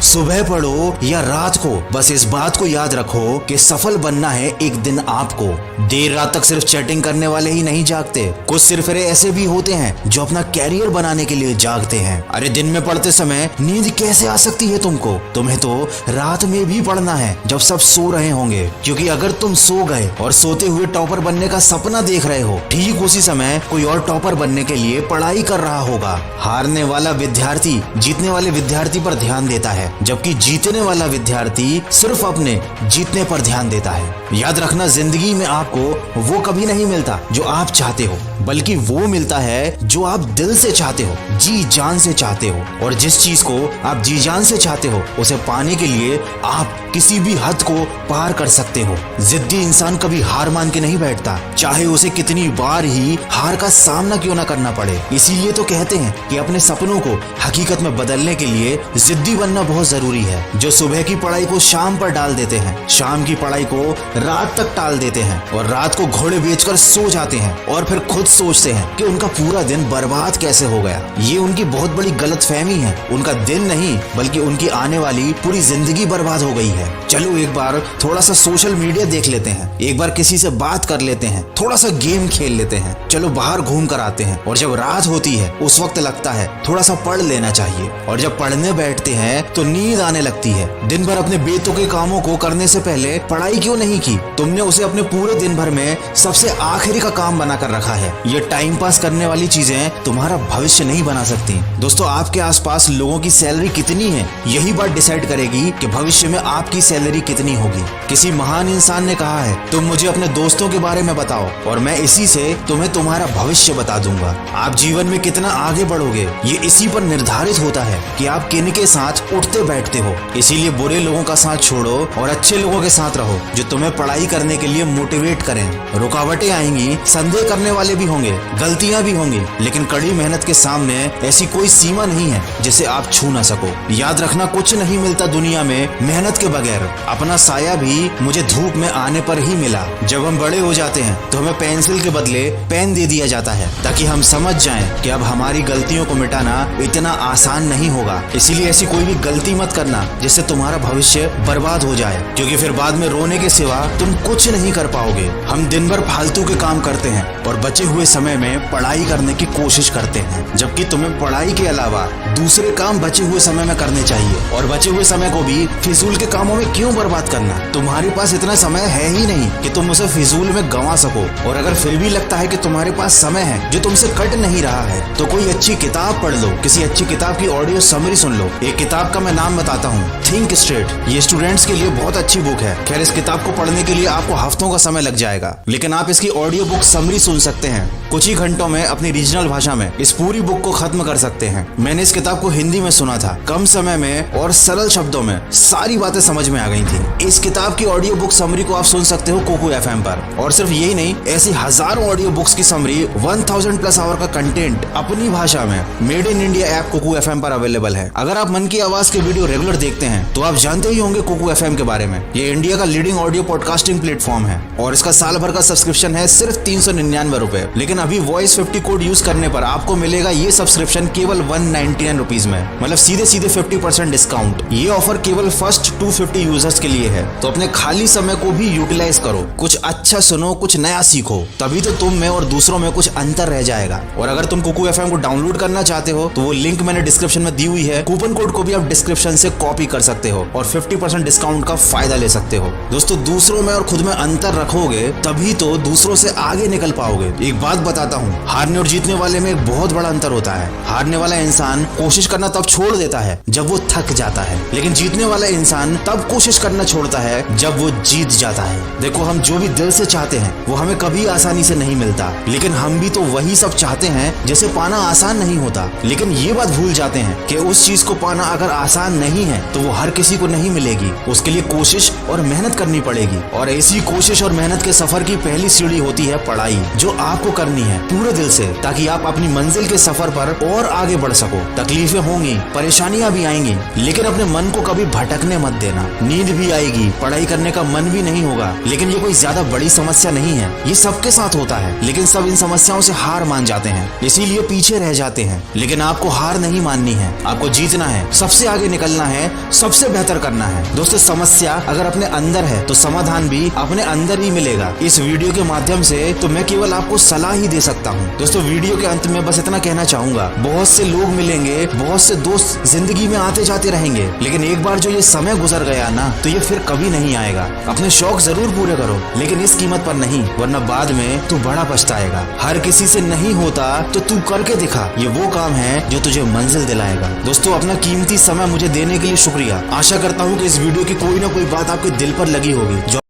सुबह पढ़ो या रात को, बस इस बात को याद रखो कि सफल बनना है एक दिन आपको। देर रात तक सिर्फ चैटिंग करने वाले ही नहीं जागते, कुछ सिर्फ ऐसे भी होते हैं जो अपना कैरियर बनाने के लिए जागते हैं। अरे दिन में पढ़ते समय नींद कैसे आ सकती है तुमको? तुम्हें तो रात में भी पढ़ना है जब सब सो रहे होंगे, क्योंकि अगर तुम सो गए और सोते हुए टॉपर बनने का सपना देख रहे हो, ठीक उसी समय कोई और टॉपर बनने के लिए पढ़ाई कर रहा होगा। हारने वाला विद्यार्थी जीतने वाले विद्यार्थी पर ध्यान देता है, जबकि जीतने वाला विद्यार्थी सिर्फ अपने जीतने पर ध्यान देता है। याद रखना, जिंदगी में आपको वो कभी नहीं मिलता जो आप चाहते हो, बल्कि वो मिलता है जो आप दिल से चाहते हो, जी जान से चाहते हो। और जिस चीज को आप जी जान से चाहते हो, उसे पाने के लिए आप किसी भी हद को पार कर सकते हो। जिद्दी इंसान कभी हार मान के नहीं बैठता, चाहे उसे कितनी बार ही हार का सामना क्यों ना करना पड़े। इसीलिए तो कहते हैं कि अपने सपनों को हकीकत में बदलने के लिए जिद्दी बनना बहुत जरूरी है। जो सुबह की पढ़ाई को शाम पर डाल देते हैं, शाम की पढ़ाई को रात तक टाल देते हैं और रात को घोड़े बेचकर सो जाते हैं और फिर खुद सोचते हैं कि उनका पूरा दिन बर्बाद कैसे हो गया। ये उनकी बहुत बड़ी गलतफहमी है। उनका दिन नहीं, बल्कि उनकी आने वाली पूरी जिंदगी बर्बाद हो गई है। चलो एक बार थोड़ा सा सोशल मीडिया देख लेते हैं, एक बार किसी से बात कर लेते हैं, थोड़ा सा गेम खेल लेते हैं, चलो बाहर घूम कर आते हैं। और जब रात होती है उस वक्त लगता है थोड़ा सा पढ़ लेना चाहिए, और जब पढ़ने बैठते हैं तो नींद आने लगती है। दिन भर अपने बेतुके कामों को करने से पहले पढ़ाई क्यों नहीं की? तुमने उसे अपने पूरे दिन भर में सबसे आखिरी का काम बना कर रखा है। ये टाइम पास करने वाली चीजें तुम्हारा भविष्य नहीं बना सकती। दोस्तों, आपके आसपास लोगों की सैलरी कितनी है, यही बात डिसाइड करेगी कि भविष्य में आपकी सैलरी कितनी होगी। किसी महान इंसान ने कहा है, तुम मुझे अपने दोस्तों के बारे में बताओ और मैं इसी से तुम्हें तुम्हारा भविष्य बता दूंगा। आप जीवन में कितना आगे बढ़ोगे, ये इसी पर निर्धारित होता है कि आप किन के साथ उठते बैठते हो। इसीलिए बुरे लोगों का साथ छोड़ो और अच्छे लोगों के साथ रहो, जो तुम्हें पढ़ाई करने के लिए मोटिवेट करें। रुकावटें आएंगी, संदेह करने वाले भी होंगे, गलतियां भी होंगी, लेकिन कड़ी मेहनत के सामने ऐसी कोई सीमा नहीं है जिसे आप छू ना सको। याद रखना, कुछ नहीं मिलता दुनिया में मेहनत के बगैर। अपना साया भी मुझे धूप में आने पर ही मिला। जब हम बड़े हो जाते हैं तो हमें पेंसिल के बदले पेन दे दिया जाता है, ताकि हम समझ जाएं कि अब हमारी गलतियों को मिटाना इतना आसान नहीं होगा। इसीलिए ऐसी कोई भी गलती मत करना जिससे तुम्हारा भविष्य बर्बाद हो जाए, क्योंकि फिर बाद में रोने के सिवा तुम कुछ नहीं कर पाओगे। हम दिन भर फालतू के काम करते हैं और बचे हुए समय में पढ़ाई करने की कोशिश करते हैं, जबकि तुम्हें पढ़ाई के अलावा दूसरे काम बचे हुए समय में करने चाहिए। और बचे हुए समय को भी फिजूल के कामों में क्यों बर्बाद करना? तुम्हारे पास इतना समय है ही नहीं कि तुम उसे फिजूल में गंवा सको। और अगर फिर भी लगता है कि तुम्हारे पास समय है जो तुमसे कट नहीं रहा है, तो कोई अच्छी किताब पढ़ लो, किसी अच्छी किताब की ऑडियो समरी सुन लो। एक किताब का मैं नाम बताता हूँ, थिंक स्ट्रेट। ये स्टूडेंट्स के लिए बहुत अच्छी बुक है। खैर, इस किताब को पढ़ने के लिए आपको हफ्तों का समय लग जाएगा, लेकिन आप इसकी ऑडियो बुक समरी सुन सकते हैं। कुछ ही घंटों में अपनी रीजनल भाषा में इस पूरी बुक को खत्म कर सकते हैं। मैंने इस किताब को हिंदी में सुना था, कम समय में और सरल शब्दों में सारी बातें समझ में आ गई थी। इस किताब की ऑडियो बुक समरी को आप सुन सकते हो कोको एफएम पर। और सिर्फ यही नहीं, ऐसी हजारों ऑडियो बुक्स की समरी, 1000+ आवर का कंटेंट अपनी भाषा में made in India app Kuku FM पर अवेलेबल है। अगर आप मन की आवाज के वीडियो रेगुलर देखते हैं तो आप जानते ही होंगे कोको एफएम के बारे में। ये इंडिया का लीडिंग ऑडियो पॉडकास्टिंग प्लेटफॉर्म है और इसका साल भर का सब्सक्रिप्शन है सिर्फ 399 रुपए। लेकिन अभी वॉइस 50 कोड यूज करने पर आपको मिलेगा ये सब्सक्रिप्शन केवल 199 रुपीज में, मतलब सीधे 50% डिस्काउंट। ये ऑफर केवल फर्स्ट 250 यूजर्स के लिए है। तो अपने खाली समय को भी यूटिलाइज करो, कुछ अच्छा सुनो, कुछ नया सीखो, तभी तो तुम में और दूसरों में कुछ अंतर रह जाएगा। और अगर तुम कुकू एफएम को डाउनलोड करना चाहते हो तो वो लिंक मैंने डिस्क्रिप्शन में दी हुई है। कूपन कोड को भी आप डिस्क्रिप्शन से कॉपी कर सकते हो और 50% डिस्काउंट का फायदा ले सकते हो। दोस्तों, दूसरों में और खुद में अंतर रखोगे तभी तो दूसरों से आगे निकल पाओगे। एक बात बताता हूँ, हारने और जीतने वाले में एक बहुत बड़ा अंतर होता है। हारने वाला इंसान कोशिश करना तब छोड़ देता है जब वो थक जाता है, लेकिन जीतने वाला इंसान तब कोशिश करना छोड़ता है जब वो जीत जाता है। देखो, हम जो भी दिल से चाहते हैं वो हमें कभी आसानी से नहीं मिलता, लेकिन हम भी तो वही सब चाहते हैं जिसे पाना आसान नहीं होता। लेकिन ये बात भूल जाते हैं कि उस चीज को पाना अगर आसान नहीं है तो वो हर किसी को नहीं मिलेगी। उसके लिए कोशिश और मेहनत करनी पड़ेगी। और ऐसी कोशिश और मेहनत के सफर की पहली सीढ़ी होती है पढ़ाई, जो आपको करनी है पूरे दिल से, ताकि आप अपनी मंजिल के सफर पर और आगे बढ़ सको। तकलीफें होंगी, परेशानियां भी आएंगी, लेकिन अपने मन को कभी भटकने मत देना। नींद भी आएगी, पढ़ाई करने का मन भी नहीं होगा, लेकिन ये कोई ज्यादा बड़ी समस्या नहीं है। ये सबके साथ होता है, लेकिन सब इन समस्याओं से हार मान जाते हैं, इसीलिए पीछे रह जाते हैं। लेकिन आपको हार नहीं माननी है, आपको जीतना है, सबसे आगे भी निकलना है, सबसे बेहतर करना है। दोस्तों समस्या अगर अपने अंदर है तो समाधान भी अपने अंदर ही मिलेगा। इस वीडियो के माध्यम से तो मैं केवल आपको सलाह ही दे सकता हूँ। दोस्तों वीडियो के अंत में बस इतना कहना चाहूंगा, बहुत से लोग मिलेंगे, बहुत से दोस्त जिंदगी में आते जाते रहेंगे, लेकिन एक बार जो ये समय गुजर गया ना तो ये फिर कभी नहीं आएगा। अपने शौक जरूर पूरे करो, लेकिन इस कीमत पर नहीं, वरना बाद में तू बड़ा पछताएगा। हर किसी से नहीं होता तो तू करके दिखा, ये वो काम है जो तुझे मंजिल दिलाएगा। दोस्तों अपना कीमती समय मुझे देने के लिए शुक्रिया। आशा करता हूँ कि इस वीडियो की कोई ना कोई बात आपके दिल पर लगी होगी।